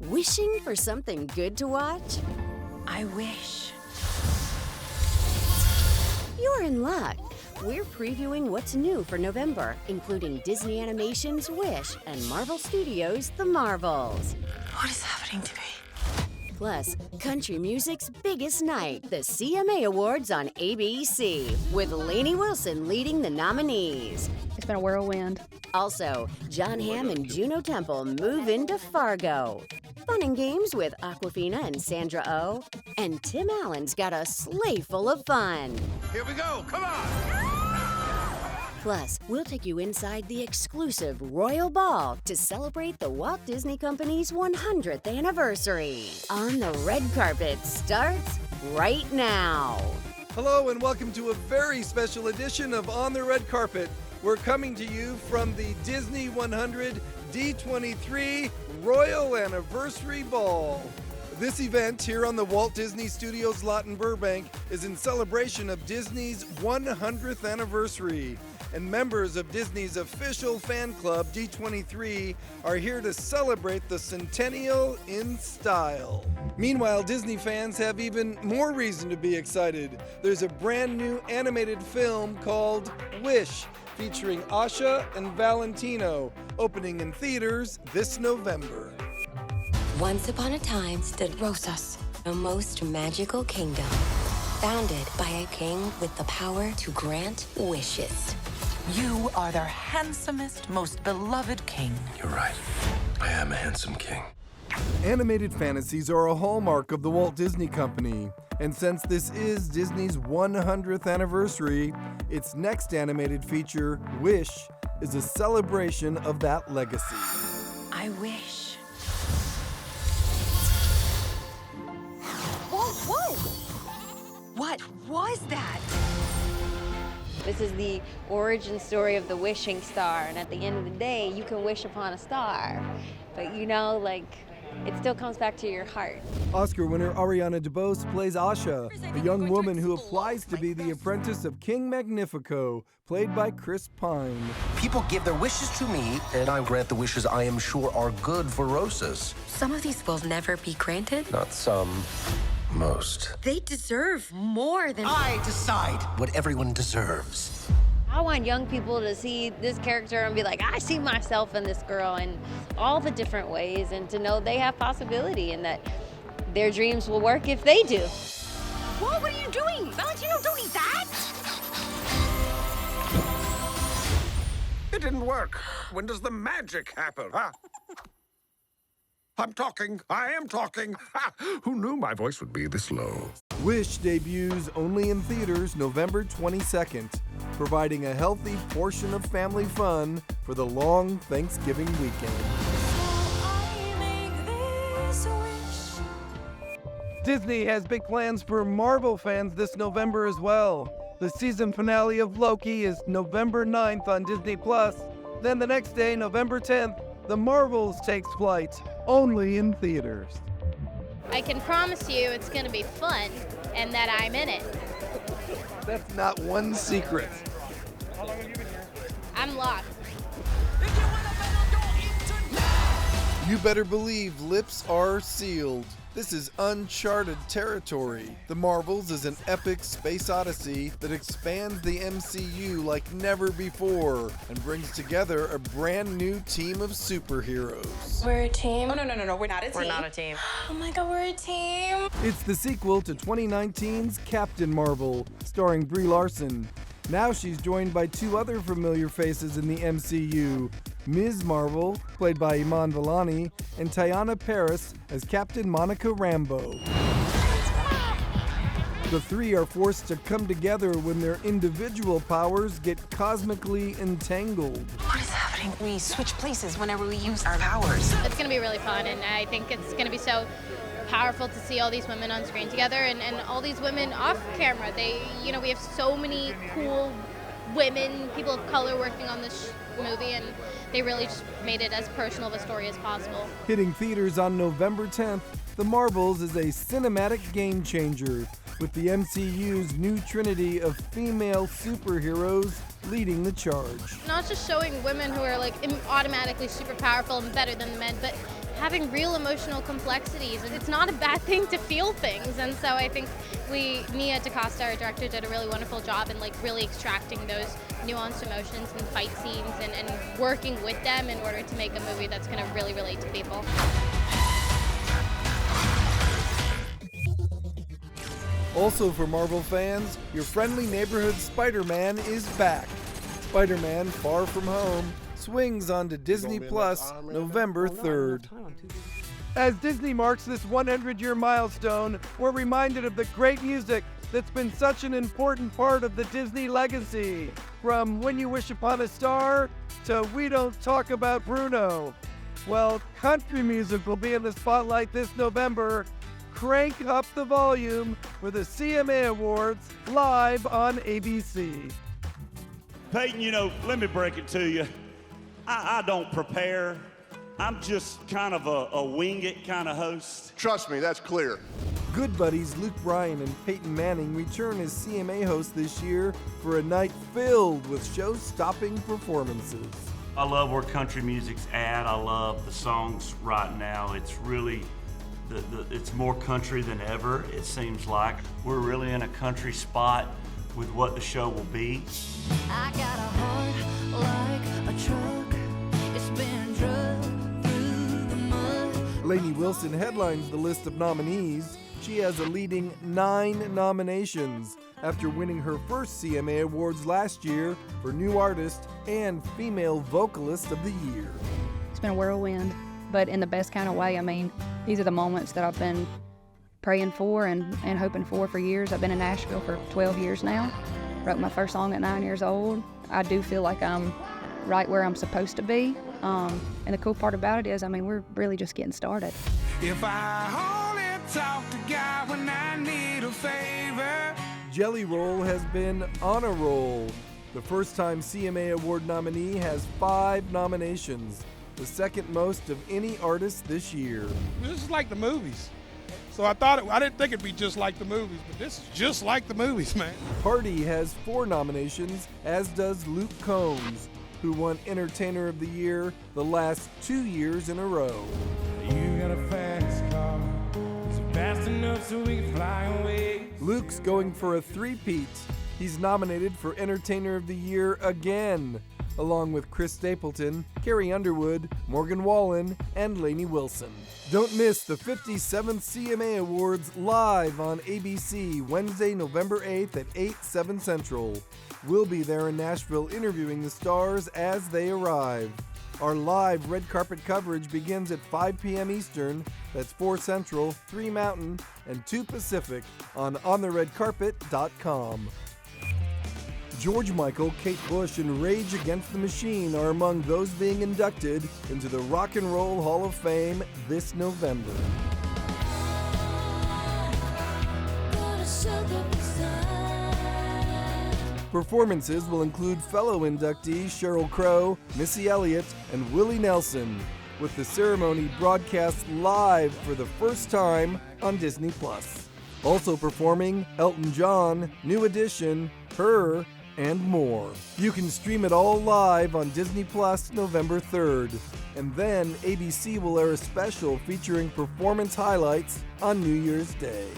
Wishing for something good to watch? I wish. You're in luck. We're previewing what's new for November, including Disney Animations' Wish and Marvel Studios' The Marvels. What is happening to me? Plus, country music's biggest night, the CMA Awards on ABC, with Lainey Wilson leading the nominees. It's been a whirlwind. Also, John Hamm and Juno Temple move into Fargo. Fun and games with Aquafina and Sandra Oh. And Tim Allen's got a sleigh full of fun. Here we go, come on! Plus, we'll take you inside the exclusive Royal Ball to celebrate the Walt Disney Company's 100th anniversary. On the Red Carpet starts right now. Hello and welcome to a very special edition of On the Red Carpet. We're coming to you from the Disney 100 D23 Royal Anniversary Ball. This event here on the Walt Disney Studio Lot in Burbank is in celebration of Disney's 100th anniversary. And members of Disney's official fan club, D23, are here to celebrate the centennial in style. Meanwhile, Disney fans have even more reason to be excited. There's a brand new animated film called Wish, featuring Asha and Valentino, opening in theaters this November. Once upon a time stood Rosas, a most magical kingdom, founded by a king with the power to grant wishes. You are their handsomest, most beloved king. You're right. I am a handsome king. Animated fantasies are a hallmark of the Walt Disney Company. And since this is Disney's 100th anniversary, its next animated feature, Wish, is a celebration of that legacy. I wish. What was that? This is the origin story of the wishing star, and at the end of the day, you can wish upon a star. But you know, it still comes back to your heart. Oscar winner Ariana DeBose plays Asha, a young woman who applies to be the apprentice of King Magnifico, played by Chris Pine. People give their wishes to me, and I grant the wishes I am sure are good for Rosas. Some of these will never be granted. Not some, most. They deserve more than... I decide what everyone deserves. I want young people to see this character and be like, I see myself in this girl in all the different ways, and to know they have possibility and that their dreams will work if they do. Whoa, what are you doing? Valentino, don't eat that! It didn't work. When does the magic happen, huh? I am talking. Ha! Who knew my voice would be this low? Wish debuts only in theaters November 22nd, providing a healthy portion of family fun for the long Thanksgiving weekend. Disney has big plans for Marvel fans this November as well. The season finale of Loki is November 9th on Disney+. Then the next day, November 10th, The Marvels takes flight, only in theaters. I can promise you it's going to be fun and that I'm in it. That's not one secret. I'm locked. You better believe lips are sealed. This is uncharted territory. The Marvels is an epic space odyssey that expands the MCU like never before and brings together a brand new team of superheroes. We're a team. Oh, no, we're not a team. We're not a team. Oh my God, we're a team. It's the sequel to 2019's Captain Marvel, starring Brie Larson. Now she's joined by two other familiar faces in the MCU, Ms. Marvel, played by Iman Vellani, and Teyonah Parris as Captain Monica Rambeau. The three are forced to come together when their individual powers get cosmically entangled. What is happening? We switch places whenever we use our powers. It's going to be really fun, and I think it's going to be so powerful to see all these women on screen together and all these women off camera. We have so many cool women, people of color working on this movie, and they really just made it as personal of a story as possible. Hitting theaters on November 10th, The Marvels is a cinematic game changer, with the MCU's new trinity of female superheroes leading the charge. Not just showing women who are automatically super powerful and better than the men, but having real emotional complexities. And it's not a bad thing to feel things. And so I think Mia DaCosta, our director, did a really wonderful job in like really extracting those nuanced emotions and fight scenes and working with them in order to make a movie that's going to really relate to people. Also for Marvel fans, your friendly neighborhood Spider-Man is back. Spider-Man Far From Home swings onto Disney Plus November 3rd. As Disney marks this 100-year milestone, we're reminded of the great music that's been such an important part of the Disney legacy. From When You Wish Upon a Star to We Don't Talk About Bruno. Well, country music will be in the spotlight this November. Crank up the volume for the CMA Awards live on ABC. Peyton, let me break it to you. I don't prepare. I'm just kind of a wing it kind of host. Trust me, that's clear. Good buddies Luke Bryan and Peyton Manning return as CMA hosts this year for a night filled with show-stopping performances. I love where country music's at. I love the songs right now. It's really, it's more country than ever, it seems like. We're really in a country spot with what the show will be. I got a heart like a truck. It's been drugged through the mud. Lainey Wilson headlines the list of nominees. She has a leading 9 nominations after winning her first CMA Awards last year for New Artist and Female Vocalist of the Year. It's been a whirlwind, but in the best kind of way. I mean, these are the moments that I've been praying for and hoping for years. I've been in Nashville for 12 years now. Wrote my first song at 9 years old. I do feel like I'm right where I'm supposed to be. And the cool part about it is, I mean, we're really just getting started. If I only talk to God when I need a favor. Jelly Roll has been on a roll. The first-time CMA Award nominee has 5 nominations, the second most of any artist this year. This is like the movies. So I didn't think it'd be just like the movies, but this is just like the movies, man. Party has 4 nominations, as does Luke Combs, who won Entertainer of the Year the last 2 years in a row. You got a fast car, is it fast enough so we can fly away? Luke's going for a 3-peat. He's nominated for Entertainer of the Year again, along with Chris Stapleton, Carrie Underwood, Morgan Wallen, and Lainey Wilson. Don't miss the 57th CMA Awards live on ABC Wednesday, November 8th at 8/7 Central. We'll be there in Nashville interviewing the stars as they arrive. Our live red carpet coverage begins at 5 p.m. Eastern, that's 4 Central, 3 Mountain, and 2 Pacific on ontheredcarpet.com. George Michael, Kate Bush, and Rage Against the Machine are among those being inducted into the Rock and Roll Hall of Fame this November. Performances will include fellow inductees Sheryl Crow, Missy Elliott, and Willie Nelson, with the ceremony broadcast live for the first time on Disney+. Also performing Elton John, New Edition, Her, and more. You can stream it all live on Disney Plus November 3rd. And then ABC will air a special featuring performance highlights on New Year's Day.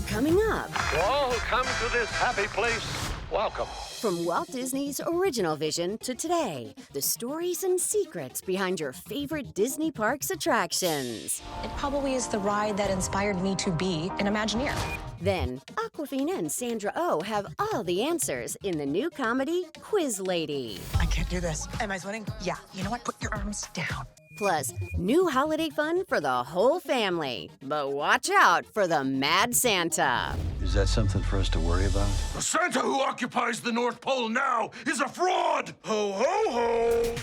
Coming up. To all who come to this happy place, welcome. From Walt Disney's original vision to today, the stories and secrets behind your favorite Disney parks attractions. It probably is the ride that inspired me to be an Imagineer. Then, Awkwafina and Sandra Oh have all the answers in the new comedy Quiz Lady. I can't do this. Am I sweating? Yeah. You know what? Put your arms down. Plus, new holiday fun for the whole family. But watch out for the Mad Santa. Is that something for us to worry about? The Santa who occupies the North Pole now is a fraud! Ho, ho, ho!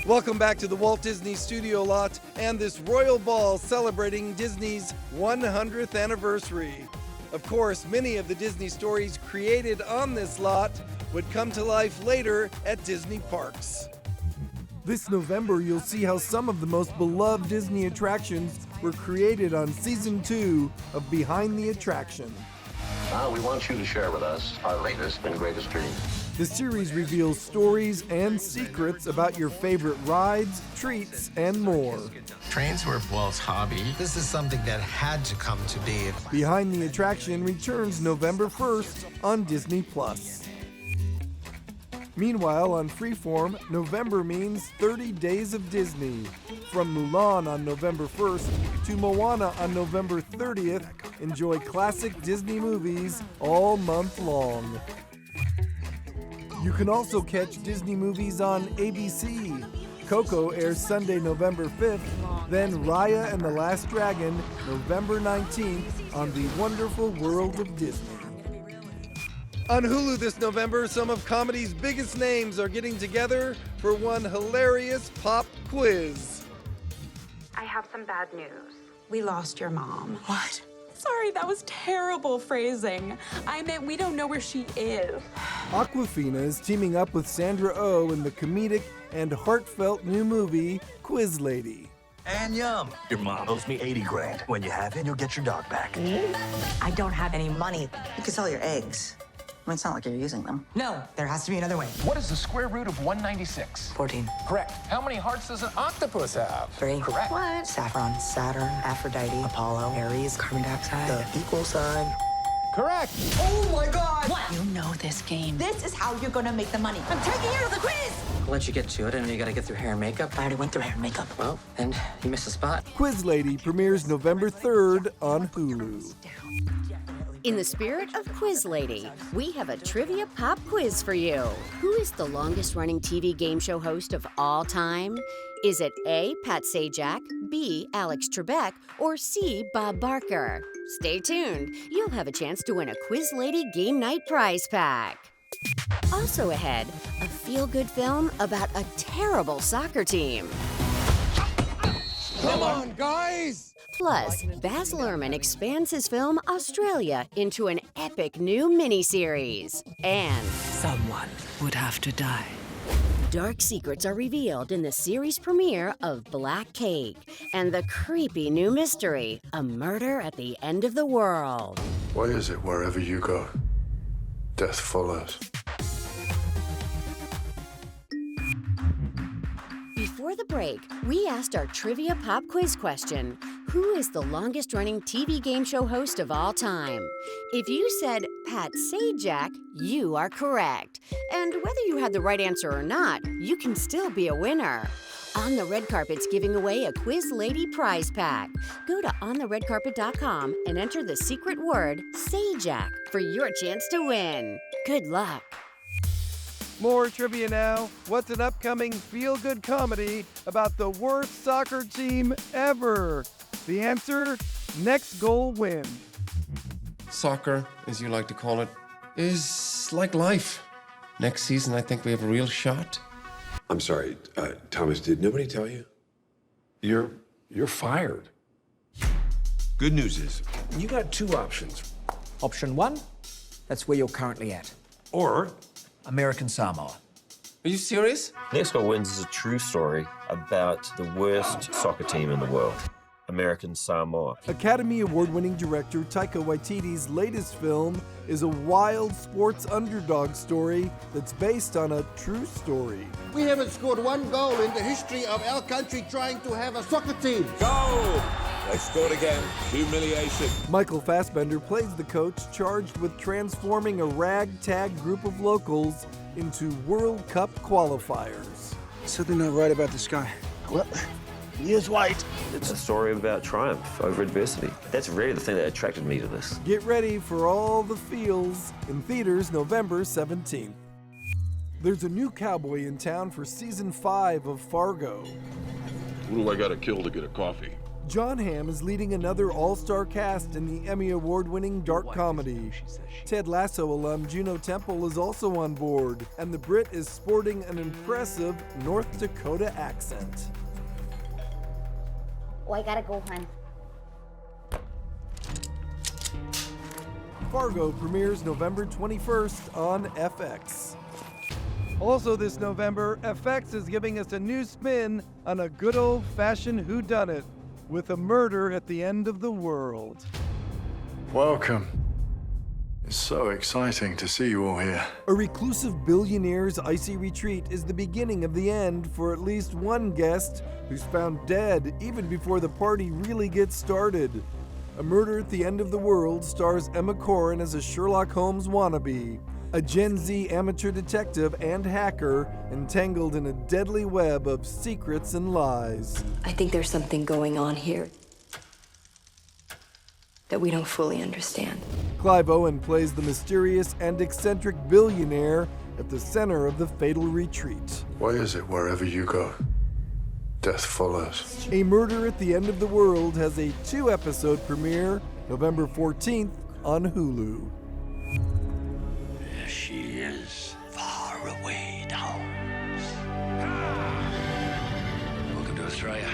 Welcome back to the Walt Disney Studio Lot and this royal ball celebrating Disney's 100th anniversary. Of course, many of the Disney stories created on this lot would come to life later at Disney parks. This November, you'll see how some of the most beloved Disney attractions were created on Season 2 of Behind the Attraction. Now we want you to share with us our latest and greatest dreams. The series reveals stories and secrets about your favorite rides, treats, and more. Trains were Walt's hobby. This is something that had to come to be. Behind the Attraction returns November 1st on Disney+. Meanwhile, on Freeform, November means 30 Days of Disney. From Mulan on November 1st to Moana on November 30th, enjoy classic Disney movies all month long. You can also catch Disney movies on ABC. Coco airs Sunday, November 5th, then Raya and the Last Dragon, November 19th on The Wonderful World of Disney. On Hulu this November, some of comedy's biggest names are getting together for one hilarious pop quiz. I have some bad news. We lost your mom. What? Sorry, that was terrible phrasing. I meant we don't know where she is. Awkwafina is teaming up with Sandra Oh in the comedic and heartfelt new movie, Quiz Lady. And yum. Your mom owes me 80 grand. When you have it, you'll get your dog back. I don't have any money. You can sell your eggs. I mean, it's not like you're using them. No, there has to be another way. What is the square root of 196? 14. Correct. How many hearts does an octopus have? 3. Correct. What? Saffron, Saturn, Aphrodite, Apollo, Aries, carbon dioxide, the equal sign. Correct. Oh my God! What? You know this game. This is how you're gonna make the money. I'm taking you to the quiz! I'll let you get to it. I know you gotta get through hair and makeup. I already went through hair and makeup. Well, then you missed a spot. Quiz Lady premieres November 3rd on Hulu. In the spirit of Quiz Lady, we have a trivia pop quiz for you. Who is the longest-running TV game show host of all time? Is it A, Pat Sajak, B, Alex Trebek, or C, Bob Barker? Stay tuned. You'll have a chance to win a Quiz Lady Game Night prize pack. Also ahead, a feel-good film about a terrible soccer team. Come on, guys! Plus, Baz Luhrmann expands his film Australia into an epic new miniseries. And Someone would have to die. dark secrets are revealed in the series premiere of Black Cake and the creepy new mystery, A Murder at the End of the World. Why is it wherever you go, death follows? Before the break, we asked our trivia pop quiz question, who is the longest-running TV game show host of all time? If you said Pat Sajak, you are correct. And whether you had the right answer or not, you can still be a winner. On the Red Carpet's giving away a Quiz Lady prize pack. Go to ontheredcarpet.com and enter the secret word, Sajak, for your chance to win. Good luck. More trivia now. What's an upcoming feel-good comedy about the worst soccer team ever? The answer, Next Goal Win. Soccer, as you like to call it, is like life. Next season, I think we have a real shot. I'm sorry, Thomas, did nobody tell you? You're fired. Good news is, you got 2 options. Option 1, that's where you're currently at. Or American Samoa. Are you serious? Next Goal Wins is a true story about the worst soccer team in the world, American Samoa. Academy Award-winning director Taika Waititi's latest film is a wild sports underdog story that's based on a true story. We haven't scored 1 goal in the history of our country trying to have a soccer team. Go! They scored again. Humiliation. Michael Fassbender plays the coach charged with transforming a ragtag group of locals into World Cup qualifiers. Something not right about this guy. Well, he is white. It's a story about triumph over adversity. That's really the thing that attracted me to this. Get ready for all the feels in theaters November 17th. There's a new cowboy in town for season 5 of Fargo. Who do I gotta kill to get a coffee? John Hamm is leading another all-star cast in the Emmy Award-winning dark comedy. Ted Lasso alum Juno Temple is also on board, and the Brit is sporting an impressive North Dakota accent. Oh, I gotta go, hon. Fargo premieres November 21st on FX. Also this November, FX is giving us a new spin on a good old-fashioned whodunit with A Murder at the End of the World. Welcome. It's so exciting to see you all here. A reclusive billionaire's icy retreat is the beginning of the end for at least one guest who's found dead even before the party really gets started. A Murder at the End of the World stars Emma Corrin as a Sherlock Holmes wannabe, a Gen Z amateur detective and hacker entangled in a deadly web of secrets and lies. I think there's something going on here that we don't fully understand. Clive Owen plays the mysterious and eccentric billionaire at the center of the fatal retreat. Why is it wherever you go, death follows? A Murder at the End of the World has a 2-episode premiere November 14th on Hulu. There she is, far away down. Welcome to Australia.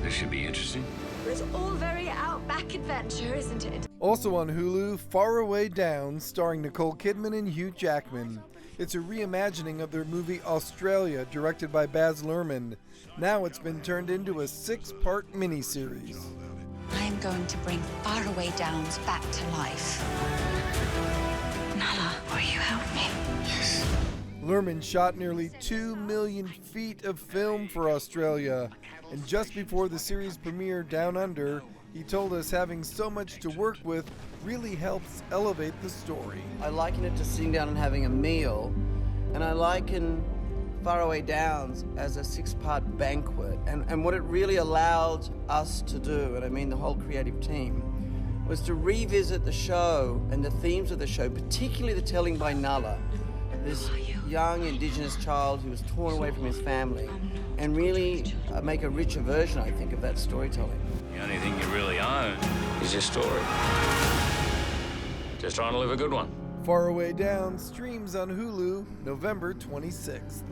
This should be interesting. It's all very outback adventure, isn't it? Also on Hulu, Far Away Down, starring Nicole Kidman and Hugh Jackman. It's a reimagining of their movie Australia, directed by Baz Luhrmann. Now it's been turned into a 6-part miniseries. I'm going to bring Far Away Downs back to life. Nala, will you help me? Yes. Luhrmann shot nearly 2 million feet of film for Australia, and just before the series premiere Down Under, he told us having so much to work with really helps elevate the story. I liken it to sitting down and having a meal, and I liken Faraway Downs as a 6-part banquet, and what it really allowed us to do, and I mean the whole creative team, was to revisit the show and the themes of the show, particularly the telling by Nala, this young Indigenous child who was torn away from his family, and really make a richer version, I think, of that storytelling. The only thing you really own is your story. Just trying to live a good one. Far Away Down streams on Hulu November 26th.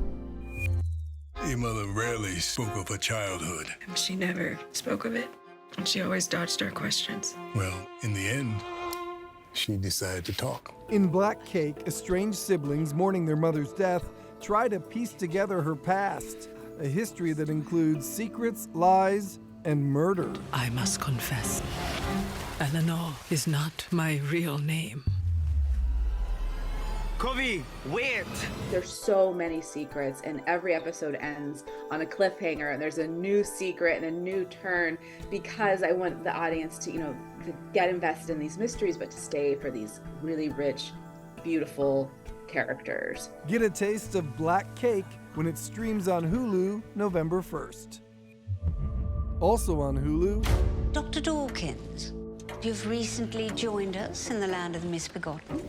Your mother rarely spoke of her childhood. She never spoke of it. She always dodged our questions. Well, in the end, she decided to talk. In Black Cake, estranged siblings mourning their mother's death try to piece together her past, a history that includes secrets, lies, and murder. I must confess, Eleanor is not my real name. Covey, wait! There's so many secrets, and every episode ends on a cliffhanger, and there's a new secret and a new turn, because I want the audience to, to get invested in these mysteries, but to stay for these really rich, beautiful characters. Get a taste of Black Cake when it streams on Hulu November 1st. Also on Hulu, Dr. Dawkins, you've recently joined us in the land of the misbegotten.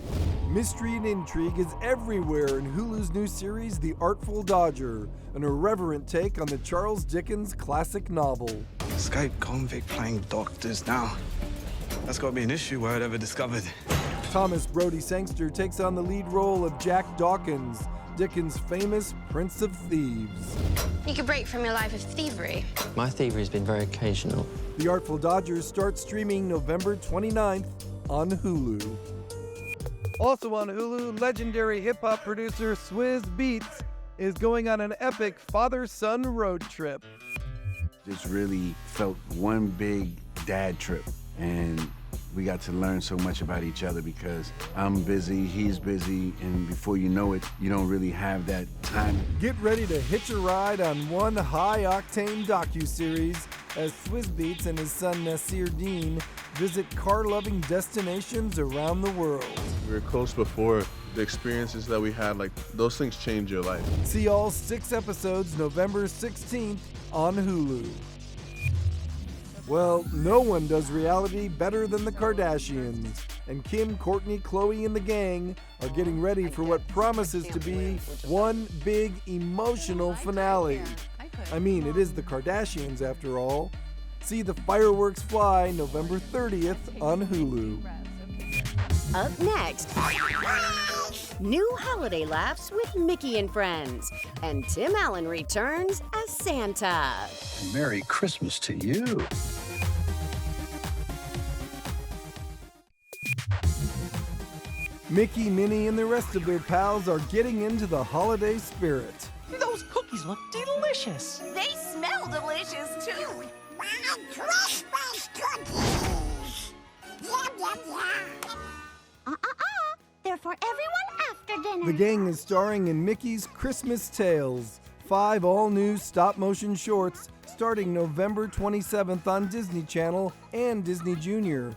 mystery and intrigue is everywhere in Hulu's new series, The Artful Dodger, an irreverent take on the Charles Dickens classic novel. Escape convict playing doctors now. That's got to be an issue where I'd ever discovered. Thomas Brody Sangster takes on the lead role of Jack Dawkins, Dickens' famous Prince of Thieves. You could break from your life of thievery. My thievery has been very occasional. The Artful Dodger starts streaming November 29th on Hulu. Also on Hulu, legendary hip-hop producer Swizz Beatz is going on an epic father-son road trip. Just really felt one big dad trip, and we got to learn so much about each other because I'm busy, he's busy, and before you know it, you don't really have that time. Get ready to hitch a ride on one high-octane docuseries as Swizz Beatz and his son Nasir Dean visit car-loving destinations around the world. We were close before. The experiences that we had, those things change your life. See all 6 episodes November 16th on Hulu. Well, no one does reality better than the Kardashians, and Kim, Kourtney, Khloe, and the gang are getting ready for what promises to be one big emotional finale. I mean, it is the Kardashians after all. See the fireworks fly November 30th on Hulu. Up next, new holiday laughs with Mickey and Friends, and Tim Allen returns as Santa. Merry Christmas to you. Mickey, Minnie, and the rest of their pals are getting into the holiday spirit. Those cookies look delicious. They smell delicious, too. My Christmas cookies. Yum, yum, yum. for everyone after dinner. The gang is starring in Mickey's Christmas Tales, 5 all-new stop-motion shorts starting November 27th on Disney Channel and Disney Junior.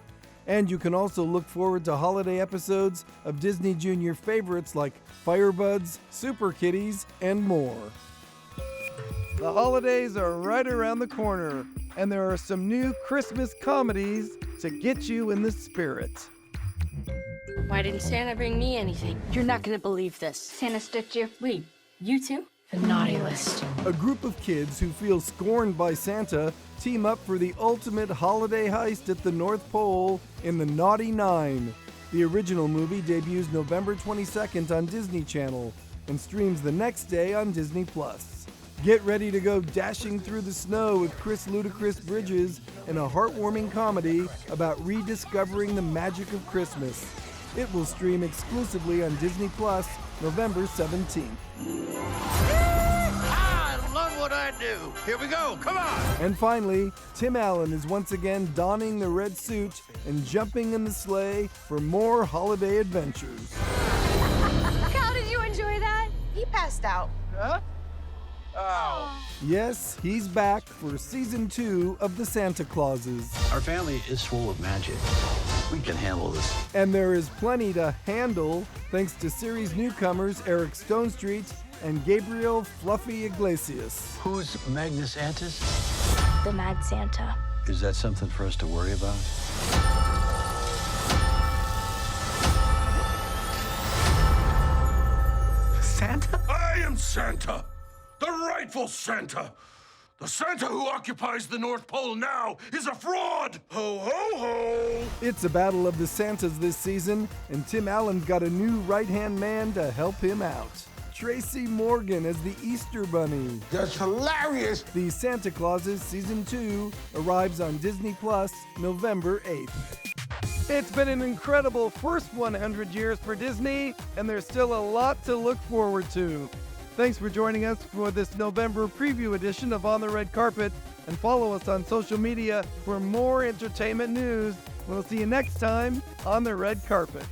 And you can also look forward to holiday episodes of Disney Junior favorites like Firebuds, Super Kitties, and more. The holidays are right around the corner, and there are some new Christmas comedies to get you in the spirit. Why didn't Santa bring me anything? You're not gonna believe this. Santa stitched you? Wait, you too? The naughty list. A group of kids who feel scorned by Santa team up for the ultimate holiday heist at the North Pole in the Naughty Nine. The original movie debuts November 22nd on Disney Channel and streams the next day on Disney+. Get ready to go dashing through the snow with Chris Ludacris Bridges in a heartwarming comedy about rediscovering the magic of Christmas. It will stream exclusively on Disney+ November 17th. I love what I do. Here we go. Come on. And finally, Tim Allen is once again donning the red suit and jumping in the sleigh for more holiday adventures. How did you enjoy that? He passed out. Huh? Oh. Yes, he's back for season 2 of the Santa Clauses. Our family is full of magic. We can handle this. And there is plenty to handle thanks to series newcomers Eric Stonestreet and Gabriel Fluffy Iglesias. Who's Magnus Antis? The Mad Santa. Is that something for us to worry about? Santa? I am Santa, the rightful Santa. The Santa who occupies the North Pole now is a fraud! Ho, ho, ho! It's a battle of the Santas this season, and Tim Allen's got a new right-hand man to help him out. Tracy Morgan as the Easter Bunny. That's hilarious! The Santa Clauses Season 2 arrives on Disney Plus November 8th. It's been an incredible first 100 years for Disney, and there's still a lot to look forward to. Thanks for joining us for this November preview edition of On the Red Carpet, and follow us on social media for more entertainment news. We'll see you next time on the Red Carpet.